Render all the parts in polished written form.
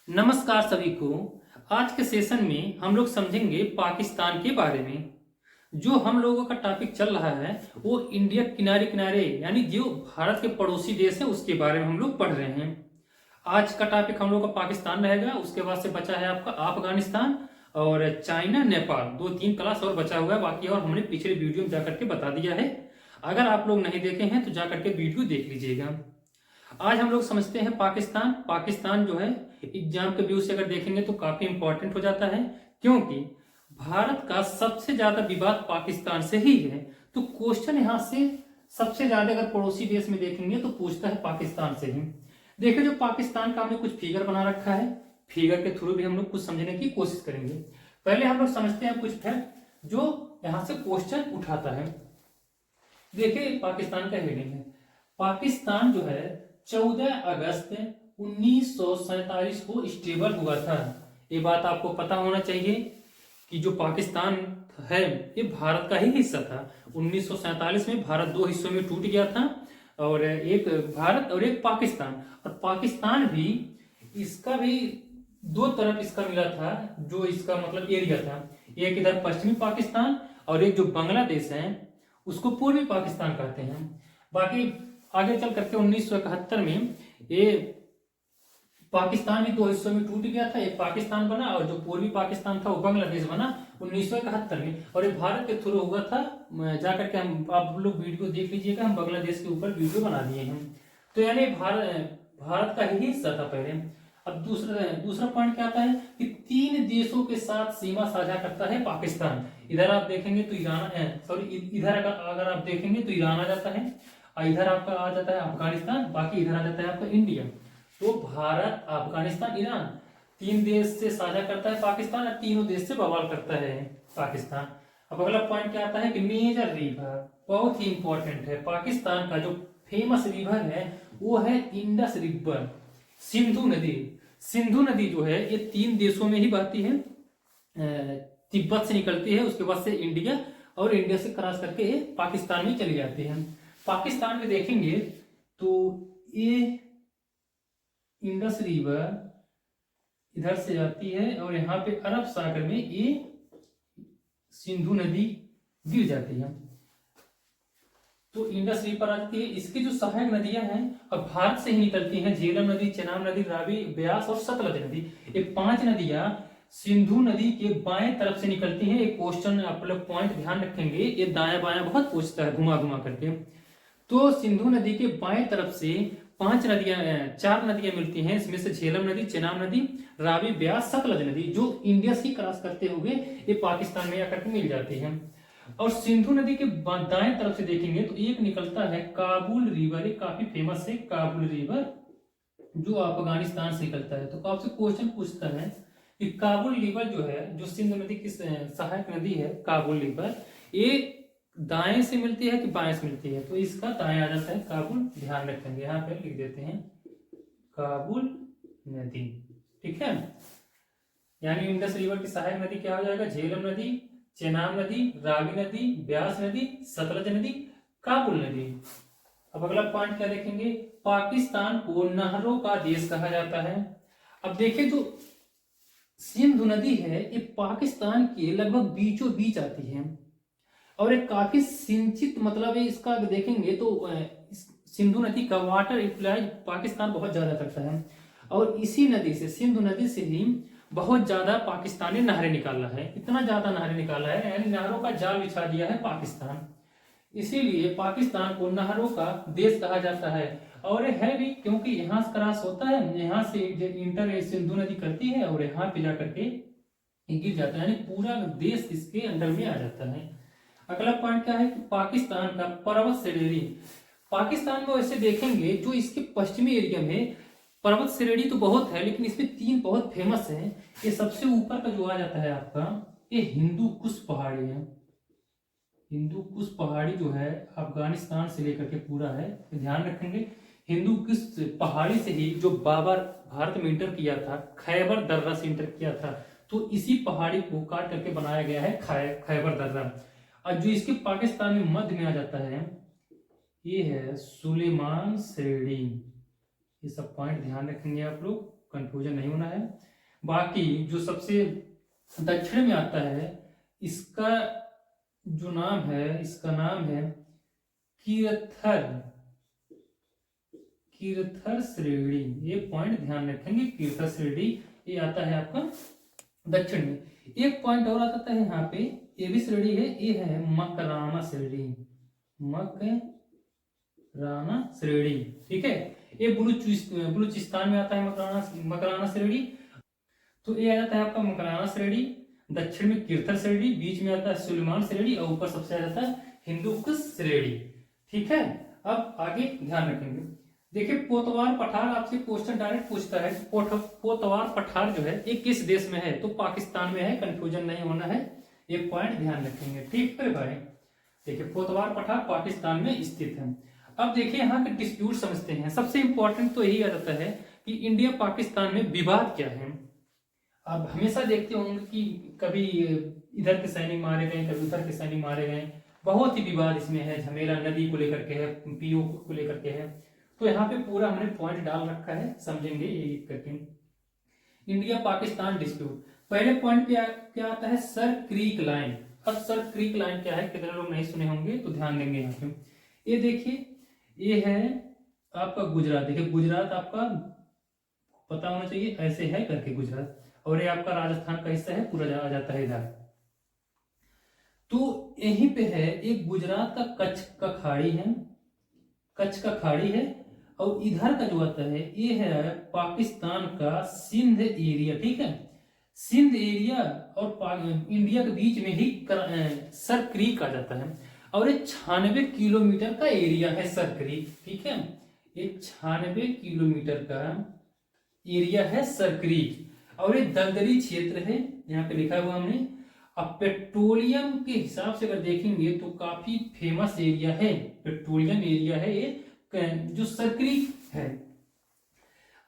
नमस्कार सभी को। आज के सेशन में हम लोग समझेंगे पाकिस्तान के बारे में। जो हम लोगों का टॉपिक चल रहा है वो इंडिया किनारे किनारे यानी जो भारत के पड़ोसी देश है उसके बारे में हम लोग पढ़ रहे हैं। आज का टॉपिक हम लोग का पाकिस्तान रहेगा, उसके बाद से बचा है आपका अफगानिस्तान और चाइना नेपाल, दो तीन क्लास और बचा हुआ है बाकी, और हमने पिछले वीडियो में जाकर के बता दिया है। अगर आप लोग नहीं देखे हैं तो जाकर के वीडियो देख लीजिएगा। आज हम लोग समझते हैं पाकिस्तान। पाकिस्तान जो है एग्जाम के व्यू से अगर देखेंगे तो काफी इंपॉर्टेंट हो जाता है, क्योंकि भारत का सबसे ज्यादा विवाद पाकिस्तान से ही है। तो क्वेश्चन यहां से सबसे ज्यादा अगर पड़ोसी देश में देखेंगे तो पूछता है पाकिस्तान से ही। देखिए जो पाकिस्तान का हमने कुछ फिगर बना रखा है, फिगर के थ्रू भी हम लोग कुछ समझने की कोशिश करेंगे। पहले हम लोग समझते हैं कुछ फैक्ट जो यहां से क्वेश्चन उठाता है। देखिए पाकिस्तान का हेडिंग है, पाकिस्तान जो है 14 अगस्त 1947 को स्टेबल हुआ था। ये बात आपको पता होना चाहिए कि जो पाकिस्तान है ये भारत का ही हिस्सा था। 1947 में भारत दो हिस्सों में टूट गया था, और एक भारत और एक पाकिस्तान। और पाकिस्तान भी इसका भी दो तरफ इसका मिला था, जो इसका मतलब एरिया था। एक इधर पश्चिमी पाकिस्तान और एक जो बांग्लादेश है उसको पूर्वी पाकिस्तान कहते हैं। बाकी आगे चल करके 1971 में ये पाकिस्तान भी दो हिस्सों में टूट गया था, एक पाकिस्तान बना और जो पूर्वी पाकिस्तान था वो बांग्लादेश बना 1971 में। और ये भारत के थ्रू हुआ था। जाकर के हम आप लोग वीडियो देख लीजिएगा, हम बांग्लादेश के ऊपर वीडियो बना दिए हैं। तो यानी भारत का ही हिस्सा था पहले। अब दूसरा पॉइंट क्या आता है कि 3 देशों के साथ सीमा साझा करता है पाकिस्तान। इधर आप देखेंगे तो इधर अगर आप देखेंगे तो ईरान आ जाता है, और इधर आपका आ जाता है अफगानिस्तान, बाकी इधर आ जाता है आपका इंडिया। तो भारत, अफगानिस्तान, ईरान, 3 देश से साझा करता है पाकिस्तान, और तीनों देश से बवाल करता है पाकिस्तान। अब अगला पॉइंट क्या आता है कि मेजर रिवर, बहुत ही इंपॉर्टेंट है। पाकिस्तान का जो फेमस रिवर है वो है इंडस रिवर, सिंधु नदी। सिंधु नदी जो है ये 3 देशों में ही बहती है। तिब्बत से निकलती है, उसके बाद से इंडिया, और इंडिया से क्रॉस करके पाकिस्तान में चली जाती है। पाकिस्तान में देखेंगे तो ये इंडस रिवर इधर से जाती है और यहाँ पे अरब सागर में ये सिंधु नदी गिर जाती है। तो इंडस रिवर आती है। इसकी जो सहायक नदियां हैं और भारत से ही निकलती हैं, झेलम नदी, चेनाब नदी, रावी, ब्यास और सतलज नदी। ये 5 नदियां सिंधु नदी के बाएं तरफ से निकलती हैं। एक क्वेश्चन आप लोग पॉइंट ध्यान रखेंगे, ये दाया बाया बहुत पूछता है घुमा घुमा करके। तो सिंधु नदी के बाएं तरफ से 4 नदियां मिलती हैं। इसमें से झेलम नदी, चेनाब नदी, रावी, ब्यास, सतलज नदी, जो इंडिया से क्रॉस करते हुए ये पाकिस्तान में आकर के मिल जाती है। और सिंधु नदी के दाएं तरफ से देखेंगे तो एक निकलता है काबुल रिवर, ये काफी फेमस है काबुल रिवर, जो अफगानिस्तान से निकलता है। तो आपसे क्वेश्चन पूछता है कि काबुल रिवर जो है, जो सिंधु नदी की सहायक नदी है काबुल रिवर, ये दाएं से मिलती है कि बाएं से मिलती है? तो इसका दाएं आ जाता है काबुल। ध्यान रखेंगे, यहाँ पे लिख देते हैं काबुल नदी, ठीक है। यानी इंडस रिवर की सहायक नदी क्या हो जाएगा? झेलम नदी, चेनाब नदी, रावी नदी, ब्यास नदी, सतलज नदी, काबुल नदी। अब अगला पॉइंट क्या देखेंगे, पाकिस्तान को नहरों का देश कहा जाता है। अब देखिए जो सिंधु नदी है ये पाकिस्तान के लगभग बीचों बीच आती है, और एक काफी सिंचित मतलब है इसका देखेंगे तो सिंधु नदी का वाटर यूटिलाइज पाकिस्तान बहुत ज्यादा करता है। और इसी नदी से, सिंधु नदी से ही बहुत ज्यादा पाकिस्तान ने नहरें निकाला है। इतना ज्यादा नहरें निकाला है, यानी नहरों का जाल बिछा दिया है पाकिस्तान। इसीलिए पाकिस्तान को नहरों का देश कहा जाता है। और है भी, क्योंकि यहाँ से क्रॉस होता है, यहाँ से इंटर सिंधु नदी करती है और यहाँ पे जाकर के गिर जाता है, यानी पूरा देश इसके अंडर में आ जाता है। अगला पॉइंट क्या है कि पाकिस्तान का पर्वत श्रेणी। पाकिस्तान में वैसे देखेंगे जो इसके पश्चिमी एरिया में पर्वत श्रेणी तो बहुत है, लेकिन इसमें 3 बहुत फेमस है। ये सबसे ऊपर का जो आ जाता है आपका, ये हिंदू कुश पहाड़ी है। हिंदू कुश पहाड़ी जो है अफगानिस्तान से लेकर के पूरा है, ध्यान रखेंगे। हिंदू कुश पहाड़ी से ही जो बाबर भारत में इंटर किया था, खैबर दर्रा से इंटर किया था, तो इसी पहाड़ी को काट करके बनाया गया है खैबर दर्रा। और जो इसके पाकिस्तान में मध्य में आ जाता है ये है सुलेमान श्रेणी। ये सब पॉइंट ध्यान रखेंगे आप लोग। कंफ्यूजन नहीं होना है। बाकी जो सबसे दक्षिण में आता है, इसका जो नाम है, इसका नाम है कीरथर, कीरथर श्रेणी। ये पॉइंट ध्यान रखेंगे, कीरथर श्रेणी ये आता है आपका दक्षिण में। एक पॉइंट और आता है यहाँ पे, ये भी श्रेणी है, ये है मकराना श्रेणी, मकराना श्रेणी, ठीक है। ये बलूचिस्तान में आता है मकराना श्रेणी। तो ये आ जाता है आपका मकराना श्रेणी, दक्षिण में कीरथर श्रेणी, बीच में आता है सुलेमान श्रेणी और ऊपर सबसे आ जाता है हिंदू कुश श्रेणी, ठीक है। अब आगे ध्यान रखेंगे। देखिए पोतवार पठार आपसे क्वेश्चन डायरेक्ट पूछता है, पोतवार पठार जो है ये किस देश में है, तो पाकिस्तान में है, कंफ्यूजन नहीं होना है, ये पॉइंट ध्यान रखेंगे, ठीक है भाई। देखिए पोतवार पठार पाकिस्तान में स्थित है। अब देखिए यहाँ के डिस्प्यूट समझते हैं। सबसे इंपॉर्टेंट तो यही आ जाता है कि इंडिया पाकिस्तान में विवाद क्या है। अब हमेशा देखते होंगे कि कभी इधर के सैनिक मारे गए, कभी उधर के सैनिक मारे गए, बहुत ही विवाद इसमें है, झमेला नदी को लेकर के है, पीओ को लेकर के है। तो यहाँ पे पूरा हमने पॉइंट डाल रखा है, समझेंगे ये करके। इंडिया पाकिस्तान डिस्प्यूट, पहले पॉइंट पे क्या आता है, सर क्रीक लाइन। अब सर क्रीक लाइन क्या है, कितने लोग नहीं सुने होंगे तो ध्यान देंगे यहाँ पे। ये देखिए ये है आपका गुजरात, देखिए गुजरात आपका पता होना चाहिए, ऐसे है करके गुजरात, और ये आपका राजस्थान का हिस्सा है, पूरा आ जाता है इधर। तो यहीं पे है एक गुजरात का कच्छ का खाड़ी है, कच्छ का खाड़ी है, और इधर का जो आता है ये है पाकिस्तान का सिंध एरिया, ठीक है। सिंध एरिया और इंडिया के बीच में ही सर क्रीक आ जाता है, और ये 96 किलोमीटर का एरिया है सर क्रीक, ठीक है। ये 96 किलोमीटर का एरिया है सर क्रीक, और ये दलदली क्षेत्र है, यहाँ पे लिखा हुआ हमने। अब पेट्रोलियम के हिसाब से अगर देखेंगे तो काफी फेमस एरिया है, पेट्रोलियम एरिया है ये जो सर क्रीक है।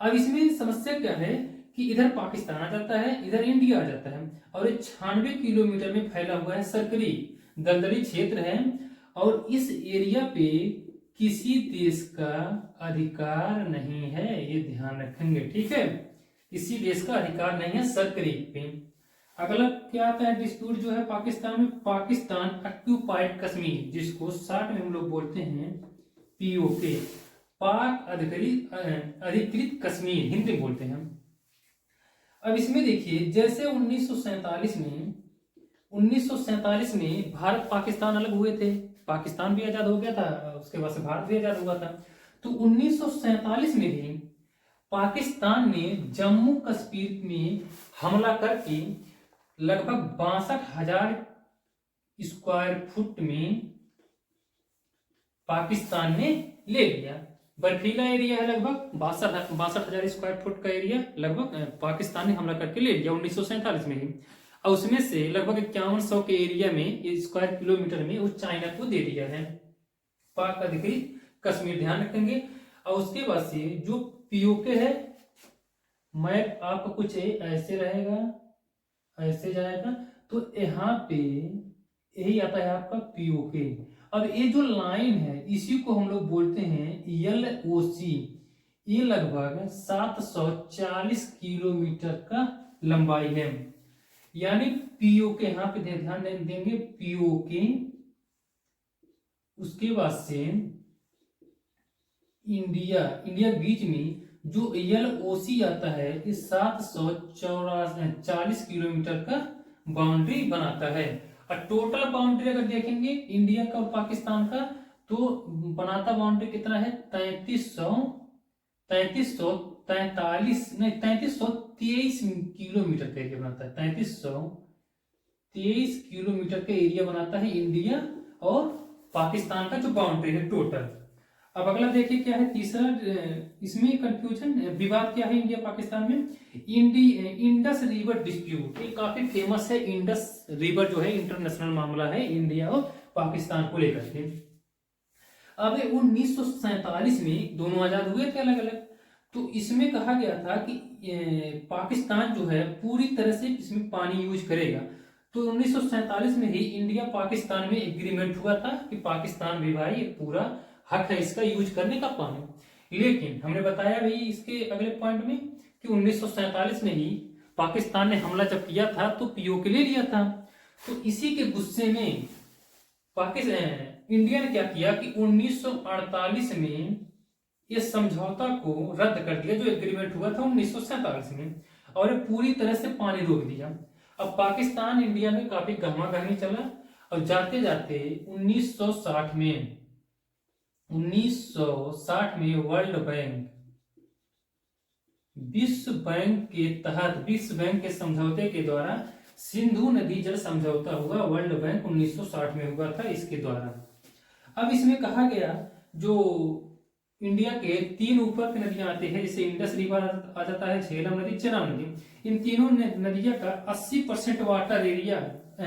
अब इसमें समस्या क्या है कि इधर पाकिस्तान आ जाता है, इधर इंडिया आ जाता है, और ये 96 किलोमीटर में फैला हुआ है सर क्रीक, दलदली क्षेत्र है, और इस एरिया पे किसी देश का अधिकार नहीं है, ये ध्यान रखेंगे, ठीक है। किसी देश का अधिकार नहीं है सर क्रीक पे। अगला क्या आता है डिस्प्यूट जो है पाकिस्तान में, पाकिस्तान ऑक्यूपाइड कश्मीर, जिसको शॉर्ट में हम लोग बोलते हैं पीओके, पाक अधिकृत कश्मीर हिंदी में बोलते हैं। अब इसमें देखिए जैसे 1947 में भारत पाकिस्तान अलग हुए थे, पाकिस्तान भी आजाद हो गया था, उसके बाद से भारत भी आजाद हुआ था। तो 1947 में भी पाकिस्तान ने जम्मू कश्मीर में हमला करके लगभग 62,000 स्क्वायर फुट में पाकिस्तान ने ले लिया। बर्फीला एरिया है, लगभग 62,000 स्क्वायर फुट का एरिया लगभग पाकिस्तान ने हमला करके ले लिया 1947 में ही, और उसमें से लगभग 5100 के एरिया में स्क्वायर किलोमीटर में वो चाइना को दे दिया है, पाक अधिकृत कश्मीर, ध्यान रखेंगे। और उसके बाद से जो पीओके है, मैप आपका कुछ ऐसे रहेगा, ऐसे जाएगा, तो यहाँ पे यही आता है आपका पीओके। अब ये जो लाइन है इसी को हम लोग बोलते हैं LOC, ये लगभग 740 किलोमीटर का लंबाई है, यानी पीओके, यहाँ पे ध्यान देंगे पीओके। उसके बाद से इंडिया बीच में जो LOC आता है ये 740 किलोमीटर का बाउंड्री बनाता है। और टोटल बाउंड्री अगर देखेंगे इंडिया का और पाकिस्तान का, तो बनाता बाउंड्री कितना है, 3323 किलोमीटर का एरिया बनाता है, 3323 किलोमीटर का एरिया बनाता है इंडिया और पाकिस्तान का जो बाउंड्री है टोटल। अब अगला देखिए क्या है तीसरा, इसमें कंफ्यूजन विवाद क्या है इंडिया पाकिस्तान में, इंडस रिवर डिस्प्यूट। ये काफी फेमस है, इंडस रिवर जो है इंटरनेशनल मामला है इंडिया और पाकिस्तान को लेकर के। अब 1947 में दोनों आजाद हुए थे अलग अलग, तो इसमें कहा गया था कि पाकिस्तान जो है पूरी तरह से इसमें पानी यूज करेगा। तो 1947 में ही इंडिया पाकिस्तान में एग्रीमेंट हुआ था कि पाकिस्तान भी भाई पूरा हक है इसका यूज करने का पानी। लेकिन हमने बताया भाई इसके अगले पॉइंट में कि 1947 में ही पाकिस्तान ने हमला जब किया था तो पीओके ले लिया था। तो इसी के गुस्से में पाकिस्तान इंडिया ने क्या किया कि 1948 में इस समझौता को रद्द कर दिया, जो एग्रीमेंट हुआ था 1947 में, और ये पूरी तरह से पानी रोक दिया। अब पाकिस्तान इंडिया में काफी गहमा गहमी चला और जाते जाते 1960 में वर्ल्ड बैंक, विश्व बैंक के तहत, विश्व बैंक के समझौते के द्वारा सिंधु नदी जल समझौता हुआ। वर्ल्ड बैंक 1960 में हुआ था इसके द्वारा। अब इसमें कहा गया जो इंडिया के 3 ऊपर की नदियां आती है, जैसे इंडस रिवर आ जाता है, झेलम नदी, चेनाब नदी, इन तीनों नदियों का 80% वाटर एरिया,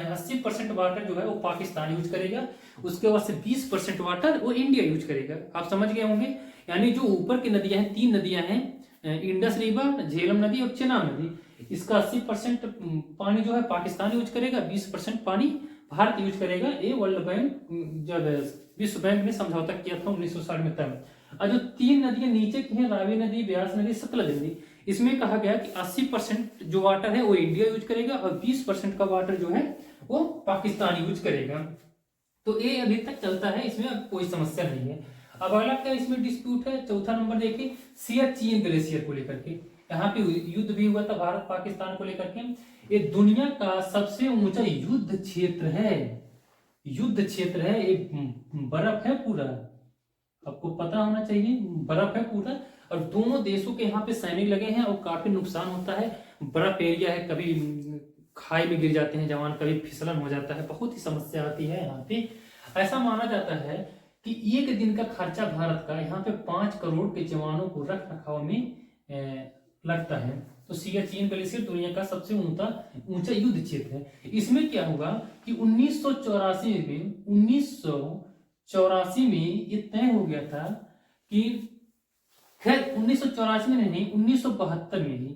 80% वाटर जो है वो पाकिस्तान यूज करेगा, उसके बाद से 20% वाटर वो इंडिया यूज करेगा। आप समझ गए होंगे। यानी जो ऊपर की नदियां हैं, 3 नदियां हैं, इंडस रिवर, झेलम नदी और चेनाब नदी, इसका 80% पानी जो है पाकिस्तान यूज करेगा, 20% पानी भारत यूज करेगा। ये वर्ल्ड बैंक, जब विश्व बैंक ने समझौता किया था 1960 में तब। और जो 3 नदियां नीचे की हैं, रावी नदी, ब्यास नदी, सतलज नदी, इसमें कहा गया कि 80% जो वाटर है वो इंडिया यूज करेगा और 20% का वाटर जो है वो पाकिस्तान यूज करेगा। तो ये अभी तक चलता है, इसमें अब कोई समस्या नहीं है। अब अगला क्या इसमें डिस्प्यूट है, चौथा नंबर देखिए, सियाचिन ग्लेशियर को लेकर के। यहाँ पे युद्ध भी हुआ था भारत पाकिस्तान को लेकर के। ये दुनिया का सबसे ऊंचा युद्ध क्षेत्र है, युद्ध क्षेत्र है, एक बर्फ है पूरा, आपको पता होना चाहिए, बर्फ है पूरा। और दोनों देशों के यहाँ पे सैनिक लगे हैं और काफी नुकसान होता है। बर्फ एरिया है, कभी खाई में गिर जाते हैं जवान, कभी फिसलन हो जाता है, बहुत ही समस्या आती है यहाँ पे। ऐसा माना जाता है कि 1 दिन का खर्चा भारत का यहाँ पे 5 करोड़ के जवानों को रख रखाव में लगता है। तो सियाचिन ग्लेशियर दुनिया का सबसे ऊंचा युद्ध क्षेत्र है। इसमें क्या हुआ कि 1984 में ये तय हो गया था कि, खैर 1984 में नहीं, 1972 में ही,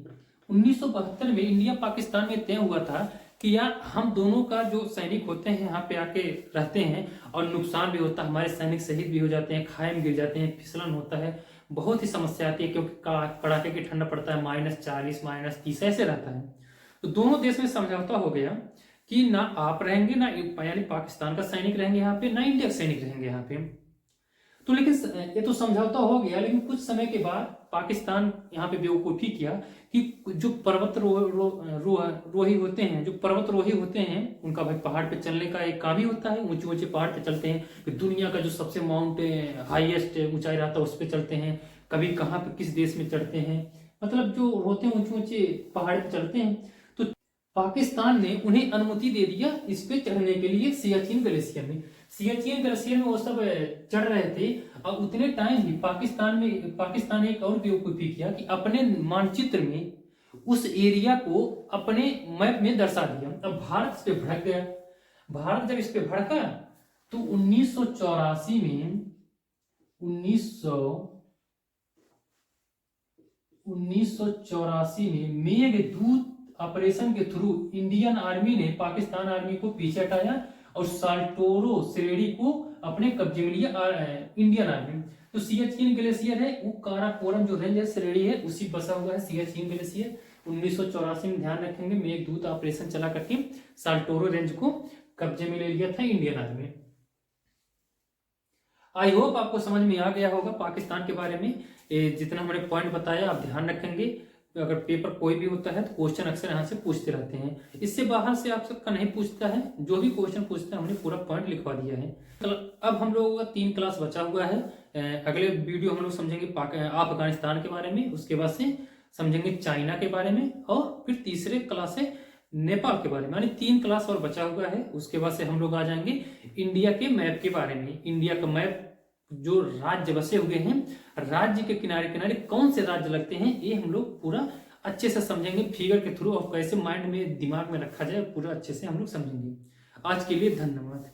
1972 में इंडिया पाकिस्तान में तय हुआ था कि यार हम दोनों का जो सैनिक होते हैं यहाँ पे आके रहते हैं और नुकसान भी होता है, हमारे सैनिक शहीद भी हो जाते हैं, खाई में गिर जाते हैं, फिसलन होता है, बहुत ही समस्या आती है, क्योंकि कड़ाके की ठंडा पड़ता है, -40 -30 ऐसे रहता है। तो दोनों देश में समझौता हो गया कि ना आप रहेंगे, ना यानी पाकिस्तान का सैनिक रहेंगे यहाँ पे, ना इंडिया के सैनिक रहेंगे यहाँ पे। तो लेकिन ये तो समझौता हो गया, लेकिन कुछ समय के बाद पाकिस्तान यहाँ पे बेवकूफी किया कि जो पर्वतरोही होते हैं, जो पर्वतरोही होते हैं, उनका भाई पहाड़ पे चलने का एक काम ही होता है, ऊंचे ऊंचे पहाड़ पे चलते हैं, फिर दुनिया का जो सबसे हाईएस्ट ऊंचाई रहता है उस पे चलते हैं, कभी कहाँ पे किस देश में चढ़ते हैं, मतलब जो होते हैं ऊंचे ऊंचे पहाड़ पे चलते हैं। तो पाकिस्तान ने उन्हें अनुमति दे दिया इस पे चढ़ने के लिए, सियाचिन ग्लेशियर में। सियाचिन ग्लेशियर में वो सब चढ़ रहे थे और उतने टाइम ही पाकिस्तान ने एक और बेवकूफी किया कि अपने मानचित्र में उस एरिया को अपने मैप में दर्शा दिया। अब भारत इस पे भड़क गया। भारत जब इस पे भड़का तो 1984 में मेघदूत ऑपरेशन के थ्रू इंडियन आर्मी ने पाकिस्तान आर्मी को पीछे हटाया और साल्टोरो श्रेणी को अपने कब्जे में लिया इंडियन आर्मी। तो सियाचिन ग्लेशियर है वो काराकोरम जो रेंज है, श्रेणी है, उसी बसा हुआ है सियाचिन ग्लेशियर। 1984 में ध्यान रखेंगे, मेघदूत ऑपरेशन चला करके साल्टोरो रेंज को कब्जे में ले लिया था इंडियन आर्मी। आई होप आपको समझ में आ गया होगा पाकिस्तान के बारे में। जितना हमने पॉइंट बताया आप ध्यान रखेंगे। अगर पेपर कोई भी होता है तो क्वेश्चन अक्सर यहाँ से पूछते रहते हैं, इससे बाहर से आप सबका नहीं पूछता है। जो भी क्वेश्चन पूछता है हमने पूरा पॉइंट लिखवा दिया है। अब हम लोगों का 3 क्लास बचा हुआ है। अगले वीडियो हम लोग समझेंगे अफगानिस्तान के बारे में, उसके बाद से समझेंगे चाइना के बारे में, और फिर तीसरे क्लास से नेपाल के बारे में। यानी 3 क्लास और बचा हुआ है। उसके बाद से हम लोग आ जाएंगे इंडिया के मैप के बारे में। इंडिया का मैप, जो राज्य बसे हुए हैं, राज्य के किनारे किनारे कौन से राज्य लगते हैं, ये हम लोग पूरा अच्छे से समझेंगे फिगर के थ्रू, और कैसे माइंड में दिमाग में रखा जाए पूरा अच्छे से हम लोग समझेंगे। आज के लिए धन्यवाद।